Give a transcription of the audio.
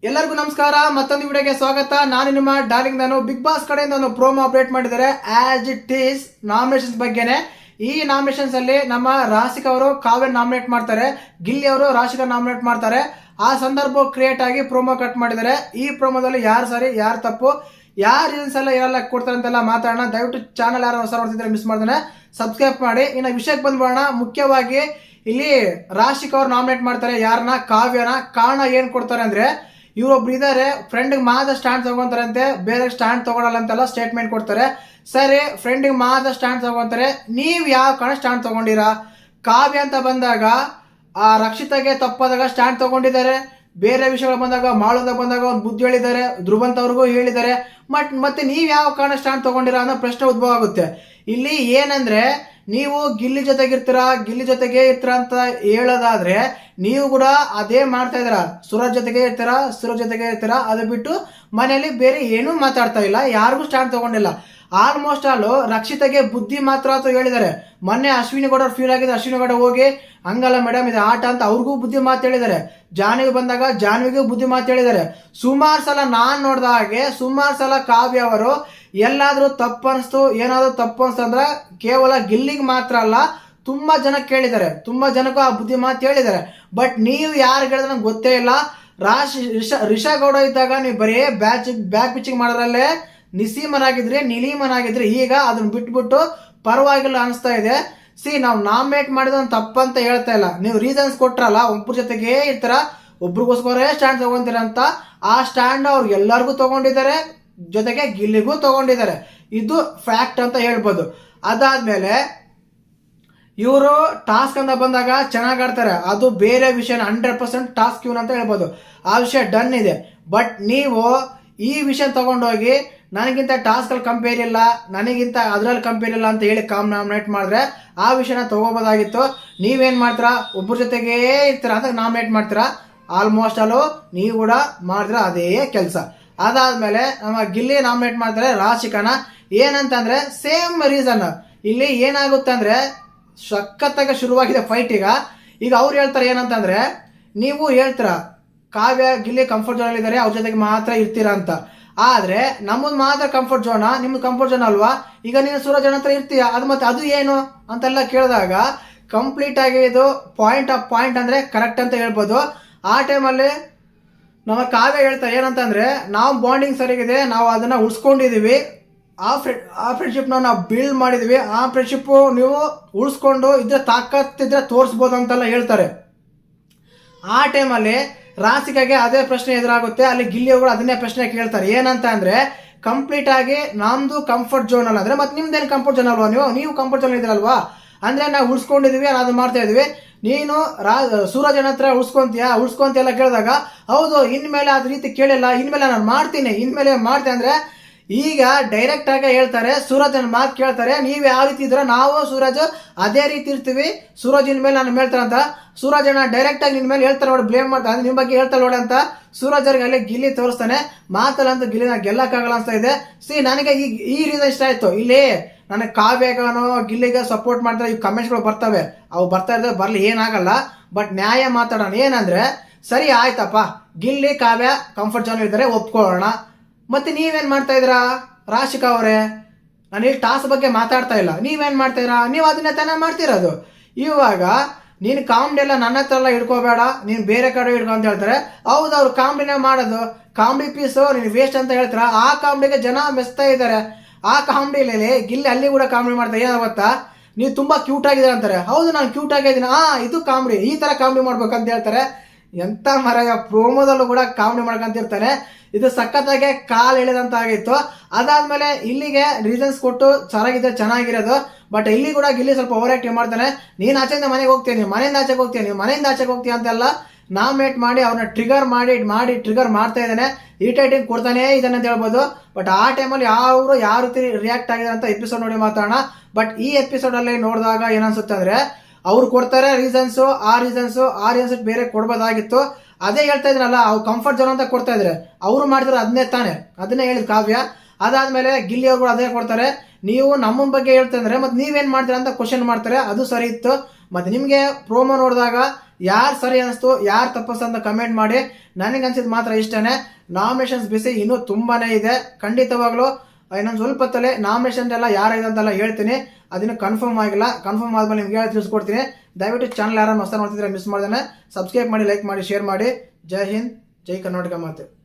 ಎಲ್ಲರಿಗೂ ನಮಸ್ಕಾರ. ಮತ್ತೊಂದು ವಿಡಿಯೋಗೆ ಸ್ವಾಗತ. ನಾನು ನಿಮ್ಮ ಡಾರ್ಲಿಂಗ್. ನಾನು ಬಿಗ್ ಬಾಸ್ ಕಡೆಯಿಂದ ಒಂದು ಪ್ರೋಮೋ ಅಪ್ಡೇಟ್ ಮಾಡಿದ್ದಾರೆ ಆಸ್ ಇಟ್ ಈಸ್ ನಾಮಿನೇಷನ್ಸ್ ಬಗ್ಗೆನೆ. ಈ ನಾಮಿನೇಷನ್ಸ್ ಅಲ್ಲಿ ನಮ್ಮ ರಾಶಿಕಾ ಅವರು ಕಾವ್ಯ ನಾಮಿನೇಟ್ ಮಾಡ್ತಾರೆ, ಗಿಲ್ಲಿ ಅವರು ರಾಶಿಕಾ ನಾಮಿನೇಟ್ ಮಾಡ್ತಾರೆ. ಆ ಸಂದರ್ಭ ಕ್ರಿಯೇಟ್ ಆಗಿ ಪ್ರೋಮೋ ಕಟ್ ಮಾಡಿದ್ದಾರೆ. ಈ ಪ್ರೋಮೋದಲ್ಲಿ ಯಾರು ಸರಿ ಯಾರು ತಪ್ಪು, ಯಾರು ರೀಸನ್ಸ್ ಎಲ್ಲ ಯಾರೆಲ್ಲ ಕೊಡ್ತಾರೆ ಅಂತೆಲ್ಲ ಮಾತಾಡೋಣ. ದಯವಿಟ್ಟು ಚಾನಲ್ ಯಾರು ಹೊಸ ನೋಡ್ತಿದ್ರೆ ಮಿಸ್ ಮಾಡ್ತಾನೆ ಸಬ್ಸ್ಕ್ರೈಬ್ ಮಾಡಿ. ಇನ್ನು ವಿಷಯಕ್ಕೆ ಬಂದ್ಬೋಣ. ಮುಖ್ಯವಾಗಿ ಇಲ್ಲಿ ರಾಶಿಕಾ ಅವ್ರು ನಾಮಿನೇಟ್ ಮಾಡ್ತಾರೆ ಯಾರನ್ನ, ಕಾವ್ಯನ. ಕಾರಣ ಏನ್ ಕೊಡ್ತಾರೆ ಅಂದ್ರೆ, ಇವರೊಬ್ರು ಇದಾರೆ ಫ್ರೆಂಡ್ಗೆ ಮಾತ್ರ ಸ್ಟ್ಯಾಂಡ್ ತಗೊಂತಾರಂತೆ, ಬೇರೆ ಸ್ಟ್ಯಾಂಡ್ ತಗೊಳಲ್ಲ ಅಂತೆಲ್ಲ ಸ್ಟೇಟ್ಮೆಂಟ್ ಕೊಡ್ತಾರೆ. ಸರಿ, ಫ್ರೆಂಡ್ಗೆ ಮಾತ್ರ ಸ್ಟ್ಯಾಂಡ್ ತಗೊಂತಾರೆ, ನೀವ್ ಯಾವ ಕಾರಣ ಸ್ಟ್ಯಾಂಡ್ ತಗೊಂಡಿರಾ? ಕಾವ್ಯ ಅಂತ ಬಂದಾಗ ಆ ರಕ್ಷಿತಾಗೆ ತಪ್ಪಾದಾಗ ಸ್ಟ್ಯಾಂಡ್ ತಗೊಂಡಿದ್ದಾರೆ. ಬೇರೆ ವಿಷಯಗಳು ಬಂದಾಗ, ಮಾಳೋದ ಬಂದಾಗ ಒಂದು ಬುದ್ಧಿ ಹೇಳಿದ್ದಾರೆ, ಧ್ರುವಂತ್ ಅವ್ರಿಗೂ ಹೇಳಿದ್ದಾರೆ. ಮತ್ತೆ ನೀವ್ ಯಾವ ಕಾರಣ ಸ್ಟ್ಯಾಂಡ್ ತಗೊಂಡಿರಾ ಅನ್ನೋ ಪ್ರಶ್ನೆ ಉದ್ಭವ ಆಗುತ್ತೆ. ಇಲ್ಲಿ ಏನಂದ್ರೆ, ನೀವು ಗಿಲ್ಲಿ ಜೊತೆಗಿರ್ತೀರಾ, ಗಿಲ್ಲಿ ಜೊತೆಗೆ ಇರ್ತೀರಾ ಅಂತ ಹೇಳೋದಾದ್ರೆ ನೀವು ಕೂಡ ಅದೇ ಮಾಡ್ತಾ ಇದ್ದೀರಾ. ಸೂರಜ್ ಜೊತೆಗೆ ಇರ್ತೀರಾ, ಸೂರಜ್ ಜೊತೆಗೆ ಇರ್ತೀರಾ. ಅದು ಬಿಟ್ಟು ಮನೆಯಲ್ಲಿ ಬೇರೆ ಏನೂ ಮಾತಾಡ್ತಾ ಇಲ್ಲ, ಯಾರಿಗೂ ಸ್ಟ್ಯಾಂಡ್ ತಗೊಂಡಿಲ್ಲ. ಆಲ್ಮೋಸ್ಟ್ ಆಲ್ ರಕ್ಷಿತಾಗೆ ಬುದ್ಧಿ ಮಾತ್ರ ಅಂತ ಹೇಳಿದ್ದಾರೆ. ಮೊನ್ನೆ ಅಶ್ವಿನಿ ಗೌಡ ಫೀಲ್ ಆಗಿದೆ, ಅಶ್ವಿನಿ ಗೌಡ ಹೋಗಿ ಹಂಗಲ್ಲ ಮೇಡಮ್ ಇದು ಆಟ ಅಂತ ಅವ್ರಿಗೂ ಬುದ್ಧಿ ಮಾತು ಹೇಳಿದ್ದಾರೆ. ಜಾನ್ವಿ ಬಂದಾಗ ಜಾನ್ವಿಗೂ ಬುದ್ಧಿ ಮಾತು ಹೇಳಿದ್ದಾರೆ. ಸುಮಾರು ಸಲ ನಾನ್ ನೋಡ್ದ ಹಾಗೆ ಸುಮಾರು ಸಲ ಕಾವ್ಯ ಅವರು ಎಲ್ಲಾದ್ರೂ ತಪ್ಪು ಅನಿಸ್ತು, ಏನಾದ್ರು ತಪ್ಪು ಅನ್ಸ್ತಂದ್ರೆ ಕೇವಲ ಗಿಲ್ಲಿಗೆ ಮಾತ್ರ ಅಲ್ಲ, ತುಂಬಾ ಜನ ಕೇಳಿದ್ದಾರೆ, ತುಂಬಾ ಜನಕ್ಕೂ ಆ ಬುದ್ಧಿ ಮಾತು ಹೇಳಿದ್ದಾರೆ. ಬಟ್ ನೀವು ಯಾರು ಹೇಳಿದ್ರೆ ನಂಗೆ ಗೊತ್ತೇ ಇಲ್ಲ. ರಿಷಾ ಗೌಡ ಇದ್ದಾಗ ನೀವು ಬರೀ ಬ್ಯಾಕ್ ಪಿಚಿಂಗ್ ಮಾಡೋದ್ರಲ್ಲೇ ನಿಲೀಮನಾಗಿದ್ರಿ. ಈಗ ಅದನ್ನ ಬಿಟ್ಬಿಟ್ಟು ಪರವಾಗಿಲ್ಲ ಅನಿಸ್ತಾ ಇದೆ. ನಾವು ನಾಮಿನೇಟ್ ಮಾಡಿದ ತಪ್ಪಂತ ಹೇಳ್ತಾ ಇಲ್ಲ, ನೀವು ರೀಸನ್ಸ್ ಕೊಟ್ರಲ್ಲ, ಒಬ್ಬರ ಜೊತೆಗೆ ಇರ್ತಾರ, ಒಬ್ರಿಗೋಸ್ಕರ ಸ್ಟ್ಯಾಂಡ್ ತಗೊಂತೀರ ಅಂತ. ಆ ಸ್ಟ್ಯಾಂಡ್ ಅವ್ರು ಎಲ್ಲರಿಗೂ ತಗೊಂಡಿದ್ದಾರೆ, ಜೊತೆಗೆ ಗಿಲ್ಲಿಗೂ ತಗೊಂಡಿದ್ದಾರೆ. ಇದು ಫ್ಯಾಕ್ಟ್ ಅಂತ ಹೇಳ್ಬೋದು. ಅದಾದ್ಮೇಲೆ ಇವರು ಟಾಸ್ಕ್ ಅಂತ ಬಂದಾಗ ಚೆನ್ನಾಗಿ ಆಡ್ತಾರೆ, ಅದು ಬೇರೆ ವಿಷಯ. 100% ಟಾಸ್ಕ್ ಇವನ್ ಅಂತ ಹೇಳ್ಬೋದು, ಆ ವಿಷಯ ಡನ್ ಇದೆ. ಬಟ್ ನೀವು ಈ ವಿಷಯ ತಗೊಂಡೋಗಿ ನನಗಿಂತ ಟಾಸ್ಕ್ ಅಲ್ಲಿ ಕಂಪೇರ್ ಇಲ್ಲ, ನನಗಿಂತ ಅದ್ರಲ್ಲಿ ಕಂಪೇರ್ ಇಲ್ಲ ಅಂತ ಹೇಳಿ ನಾಮಿನೇಟ್ ಮಾಡಿದ್ರೆ ಆ ವಿಷಯನ ತಗೋಬೋದಾಗಿತ್ತು. ನೀವೇನ್ ಮಾಡ್ತೀರಾ, ಒಬ್ಬರ ಜೊತೆಗೇ ಇರ್ತೀರಾ ಅಂತ ನಾಮಿನೇಟ್ ಮಾಡ್ತೀರಾ. ಆಲ್ಮೋಸ್ಟ್ ಅಲ್ಲೂ ನೀವು ಕೂಡ ಮಾಡಿದ್ರೆ ಅದೇ ಕೆಲಸ. ಅದಾದ್ಮೇಲೆ ನಮ್ಮ ಗಿಲ್ಲಿ ನಾಮಿನೇಟ್ ಮಾಡ್ತಾರೆ ರಾಶಿಕಾನ. ಏನಂತಂದ್ರೆ ಸೇಮ್ ರೀಸನ್. ಇಲ್ಲಿ ಏನಾಗುತ್ತೆ ಅಂದ್ರೆ, ಸಖತ್ತಾಗಿ ಶುರುವಾಗಿದೆ ಫೈಟ್. ಈಗ ಅವ್ರು ಹೇಳ್ತಾರೆ ಏನಂತಂದ್ರೆ, ನೀವು ಹೇಳ್ತೀರಾ ಕಾವ್ಯ ಗಿಲ್ಲಿ ಕಂಫರ್ಟ್ ಝೋನ್ ಇದ್ದಾರೆ, ಅವ್ರ ಜೊತೆಗೆ ಮಾತ್ರ ಇರ್ತೀರಾ ಅಂತ. ಆದ್ರೆ ನಮ್ಮದು ಮಾತ್ರ ಕಂಫರ್ಟ್ ಝೋನಾ, ನಿಮ್ದು ಕಂಫರ್ಟ್ ಝೋನ್ ಅಲ್ವಾ? ಈಗ ನೀನು ಸೂರಜ್ ಹತ್ರ ಇರ್ತೀಯ, ಅದು ಮತ್ತೆ ಅದು ಏನು ಅಂತೆಲ್ಲ ಕೇಳಿದಾಗ ಕಂಪ್ಲೀಟ್ ಆಗಿ ಇದು ಪಾಯಿಂಟ್ ಆಫ್ ಪಾಯಿಂಟ್ ಅಂದ್ರೆ ಕರೆಕ್ಟ್ ಅಂತ ಹೇಳ್ಬೋದು. ಆ ಟೈಮಲ್ಲಿ ನಮ್ಮ ಕಾವ್ಯ ಹೇಳ್ತಾರೆ ಏನಂತಂದ್ರೆ, ನಾವು ಬಾಂಡಿಂಗ್ ಸರಿಗಿದೆ, ನಾವು ಅದನ್ನ ಉಳಿಸ್ಕೊಂಡಿದೀವಿ, ಆ ಫ್ರೆಂಡ್ಶಿಪ್ ನಾವು ಬಿಲ್ಡ್ ಮಾಡಿದೀವಿ, ಆ ಫ್ರೆಂಡ್ಶಿಪ್ ನೀವು ಉಳಿಸ್ಕೊಂಡು ಇದ್ರೆ ತಾಕತ್ತಿದ್ರೆ ತೋರಿಸ್ಬೋದು ಅಂತೆಲ್ಲ ಹೇಳ್ತಾರೆ. ಆ ಟೈಮಲ್ಲಿ ರಾಶಿಕಾಗೆ ಅದೇ ಪ್ರಶ್ನೆ ಎದುರಾಗುತ್ತೆ. ಅಲ್ಲಿ ಗಿಲ್ಲಿಯವರು ಅದನ್ನೇ ಪ್ರಶ್ನೆ ಕೇಳ್ತಾರೆ. ಏನಂತ ಅಂದ್ರೆ, ಕಂಪ್ಲೀಟ್ ಆಗಿ ನಮ್ದು ಕಂಫರ್ಟ್ ಝೋನ್ ಅಲ್ಲ ಅಂದ್ರೆ ಮತ್ತೆ ನಿಮ್ದೇನು ಕಂಫರ್ಟ್ ಝೋನ್ ಅಲ್ವಾ? ನೀವು ಕಂಫರ್ಟ್ ಝೋನ್ ಇದ್ರಲ್ವಾ? ಅಂದ್ರೆ ನಾವು ಉಳಿಸ್ಕೊಂಡಿದೀವಿ, ಅದು ಮಾಡ್ತಾ ಇದೀವಿ. ನೀನು ಸೂರಜನ ಹತ್ರ ಉಳಿಸ್ಕೊಂತ ಎಲ್ಲ ಕೇಳಿದಾಗ, ಹೌದು ಇನ್ಮೇಲೆ ಅದ್ ರೀತಿ ಕೇಳಿಲ್ಲ, ಇನ್ಮೇಲೆ ನಾನು ಮಾಡ್ತೀನಿ, ಇನ್ಮೇಲೆ ಮಾಡ್ತೇನೆ ಅಂದ್ರೆ, ಈಗ ಡೈರೆಕ್ಟ್ ಆಗಿ ಹೇಳ್ತಾರೆ, ಸೂರಜನ ಮಾತು ಕೇಳ್ತಾರೆ. ನೀವ್ ಯಾವ ರೀತಿ ಇದ್ರ ನಾವು ಸೂರಜ್ ಅದೇ ರೀತಿ ಇರ್ತೀವಿ, ಸೂರಜ್ ಇನ್ಮೇಲೆ ನಾನು ಹೇಳ್ತಾರಂತ. ಸೂರಜನ ಡೈರೆಕ್ಟ್ ಆಗಿ ನಿನ್ ಮೇಲೆ ಹೇಳ್ತಾರೆ ನೋಡಿ, ಬ್ಲೇಮ್ ಮಾಡ್ತಾರೆ, ನಿಮ್ ಬಗ್ಗೆ ಹೇಳ್ತಾರೆ ನೋಡಿ ಅಂತ ಸೂರಜ್ ಅವ್ರಿಗೆ ಅಲ್ಲಿ ಗಿಲ್ಲಿ ತೋರಿಸ್ತಾನೆ. ಮಾತಲ್ಲ ಅಂತ ಗಿಲ್ಲಿನ ಗೆಲ್ಲಕ್ಕಾಗಲ್ಲ ಅನ್ಸ್ತಾ ಇದೆ. ನನಗೆ ಈ ರೀಸನ್ ಇಷ್ಟ ಆಯ್ತು. ಇಲ್ಲಿ ನನಗೆ ಕಾವ್ಯಗಾನೋ ಗಿಲ್ಲಿಗೆ ಸಪೋರ್ಟ್ ಮಾಡ್ತಾರೆ, ಈ ಕಮೆಂಟ್ಸ್ಗಳು ಬರ್ತವೆ, ಅವು ಬರ್ತಾ ಇದ್ರೆ ಬರ್ಲಿ, ಏನಾಗಲ್ಲ. ಬಟ್ ನ್ಯಾಯ ಮಾತಾಡೋಣ. ಏನಂದ್ರೆ, ಸರಿ ಆಯ್ತಪ್ಪ, ಗಿಲ್ಲಿ ಕಾವ್ಯ ಕಂಫರ್ಟ್ ಝೋನ್ ಇದ್ದಾರೆ, ಒಪ್ಕೊಳ್ಳೋಣ. ಮತ್ತೆ ನೀವೇನ್ ಮಾಡ್ತಾ ಇದ್ದೀರಾ ರಾಶಿಕಾ ಅವರೇ? ನಾನು ಇಲ್ಲಿ ಟಾಸ್ಕ್ ಬಗ್ಗೆ ಮಾತಾಡ್ತಾ ಇಲ್ಲ, ನೀವೇನ್ ಮಾಡ್ತಾ ಇದ್ದೀರಾ? ನೀವು ಅದನ್ನೇ ತಾನೇ ಮಾಡ್ತಿರೋದು. ಇವಾಗ ನೀನು ಕಾಮಿಡಿ ಎಲ್ಲ ನನ್ನ ಹತ್ರ ಎಲ್ಲ ಹಿಡ್ಕೋಬೇಡ, ನೀನು ಬೇರೆ ಕಡೆ ಹಿಡ್ಕೊ ಅಂತ ಹೇಳ್ತಾರೆ. ಹೌದು, ಅವ್ರು ಕಾಮಿಡಿನೇ ಮಾಡೋದು, ಕಾಮಿಡಿ ಪೀಸು ನೀನು ವೇಸ್ಟ್ ಅಂತ ಹೇಳ್ತಾರ. ಆ ಕಾಮಿಡಿಗೆ ಜನ ಮೆಸ್ತಾ ಇದ್ದಾರೆ. ಆ ಕಾಮಿಡಿಲಿ ಗಿಲ್ಲಿ ಅಲ್ಲಿ ಕೂಡ ಕಾಮಿಡಿ ಮಾಡ್ತಾರೆ. ಏನೋ ಗೊತ್ತಾ, ನೀವು ತುಂಬಾ ಕ್ಯೂಟ್ ಆಗಿದ್ದೀರ ಅಂತಾರೆ. ಹೌದು, ನಾನು ಕ್ಯೂಟ್ ಆಗಿದ್ದೀನಿ, ಇದು ಕಾಮಿಡಿ, ಈ ತರ ಕಾಮಿಡಿ ಮಾಡ್ಬೇಕಂತ ಹೇಳ್ತಾರೆ. ಎಂತ ಮರ ಪ್ರೋಮೋದಲ್ಲೂ ಕೂಡ ಕಾಮಿಡಿ ಮಾಡ್ಕೊಂತಿರ್ತಾನೆ. ಇದು ಸಖತ್ತಾಗೆ ಕಾಲ್ ಎಳೆದಂತ ಆಗಿತ್ತು. ಅದಾದ್ಮೇಲೆ ಇಲ್ಲಿಗೆ ರೀಸನ್ಸ್ ಕೊಟ್ಟು ಚೆನ್ನಾಗಿರೋದು. ಬಟ್ ಇಲ್ಲಿ ಕೂಡ ಗಿಲ್ಲಿ ಸ್ವಲ್ಪ ಓವರ್ ಆಕ್ಟಿಂಗ್ ಮಾಡ್ತಾನೆ. ನೀನ್ ಆಚೆಯಿಂದ ಮನೆಗೆ ಹೋಗ್ತೀನಿ, ಮನೆಯಿಂದ ಆಚೆಗೆ ಹೋಗ್ತೀಯ, ನೀವು ಮನೆಯಿಂದ ಆಚೆಗೆ ಹೋಗ್ತೀಯ ಅಂತೆಲ್ಲ ನಾಮಿನೇಟ್ ಮಾಡಿ ಅವ್ರನ್ನ ಟ್ರಿಗರ್ ಮಾಡ್ತಾ ಇದ್ದಾನೆ. ಇರಿಟೇಟಿಂಗ್ ಕೊಡ್ತಾನೆ ಇದನ್ನ ಅಂತ ಹೇಳ್ಬೋದು. ಬಟ್ ಆ ಟೈಮಲ್ಲಿ ಯಾವ ರೀತಿ ರಿಯಾಕ್ಟ್ ಆಗಿದೆ ಅಂತ ಎಪಿಸೋಡ್ ನೋಡಿ ಮಾತಾಡೋಣ. ಬಟ್ ಈ ಎಪಿಸೋಡ್ ಅಲ್ಲಿ ನೋಡಿದಾಗ ಏನನ್ಸುತ್ತೆ ಅಂದ್ರೆ, ಅವ್ರು ಕೊಡ್ತಾರೆ ರೀಸನ್ಸ್, ಆ ರೀಸನ್ಸ್ ಬೇರೆ ಕೊಡ್ಬೋದಾಗಿತ್ತು. ಅದೇ ಹೇಳ್ತಾ ಇದ್ರಲ್ಲ, ಅವ್ರು ಕಂಫರ್ಟ್ ಝೋನ್ ಅಂತ ಕೊಡ್ತಾ ಇದ್ರೆ, ಅವ್ರು ಮಾಡಿದ್ರೆ ಅದನ್ನೇ ಹೇಳಿದ್ ಕಾವ್ಯ. ಅದಾದ್ಮೇಲೆ ಗಿಲ್ಲಿ ಅವರು ಅದೇ ಕೊಡ್ತಾರೆ. ನೀವು ನಮ್ಮ ಬಗ್ಗೆ ಹೇಳ್ತಾ ಇದ್ರೆ ಮತ್ತೆ ನೀವೇನ್ ಮಾಡ್ತೀರಾ ಅಂತ ಕ್ವಶನ್ ಮಾಡ್ತಾರೆ. ಅದು ಸರಿ ಇತ್ತು. ಮತ್ತೆ ನಿಮ್ಗೆ ಪ್ರೋಮೋ ನೋಡಿದಾಗ ಯಾರು ಸರಿ ಅನಿಸ್ತು ಯಾರು ತಪ್ಪಸ್ತು ಅಂತ ಕಮೆಂಟ್ ಮಾಡಿ. ನನಗೆ ಅನ್ಸಿದ್ ಮಾತ್ರ ಇಷ್ಟನೇ. ನಾಮಿನೇಷನ್ಸ್ ಬಿಸಿ ಇನ್ನೂ ತುಂಬಾನೇ ಇದೆ. ಖಂಡಿತವಾಗ್ಲೂ ಇನ್ನೊಂದು ಸ್ವಲ್ಪ ಹೊತ್ತಲ್ಲೇ ನಾಮಿನೇಷನ್ ಎಲ್ಲ ಯಾರಿದೆ ಅಂತೆಲ್ಲ ಹೇಳ್ತೀನಿ. ಅದನ್ನು ಕನ್ಫರ್ಮ್ ಆಗಿಲ್ಲ. ಕನ್ಫರ್ಮ್ ಆದ್ಮೇಲೆ ನಿಮ್ಗೆ ತಿಳಿಸ್ಕೊಡ್ತೀನಿ. ದಯವಿಟ್ಟು ಚಾನಲ್ ಯಾರು ಹೊಸ ನೋಡ್ತಿದ್ರೆ ಮಿಸ್ ಮಾಡ್ದೇನೆ ಸಬ್ಸ್ಕ್ರೈಬ್ ಮಾಡಿ, ಲೈಕ್ ಮಾಡಿ, ಶೇರ್ ಮಾಡಿ. ಜೈ ಹಿಂದ್, ಜೈ ಕರ್ನಾಟಕ ಮಾತೆ.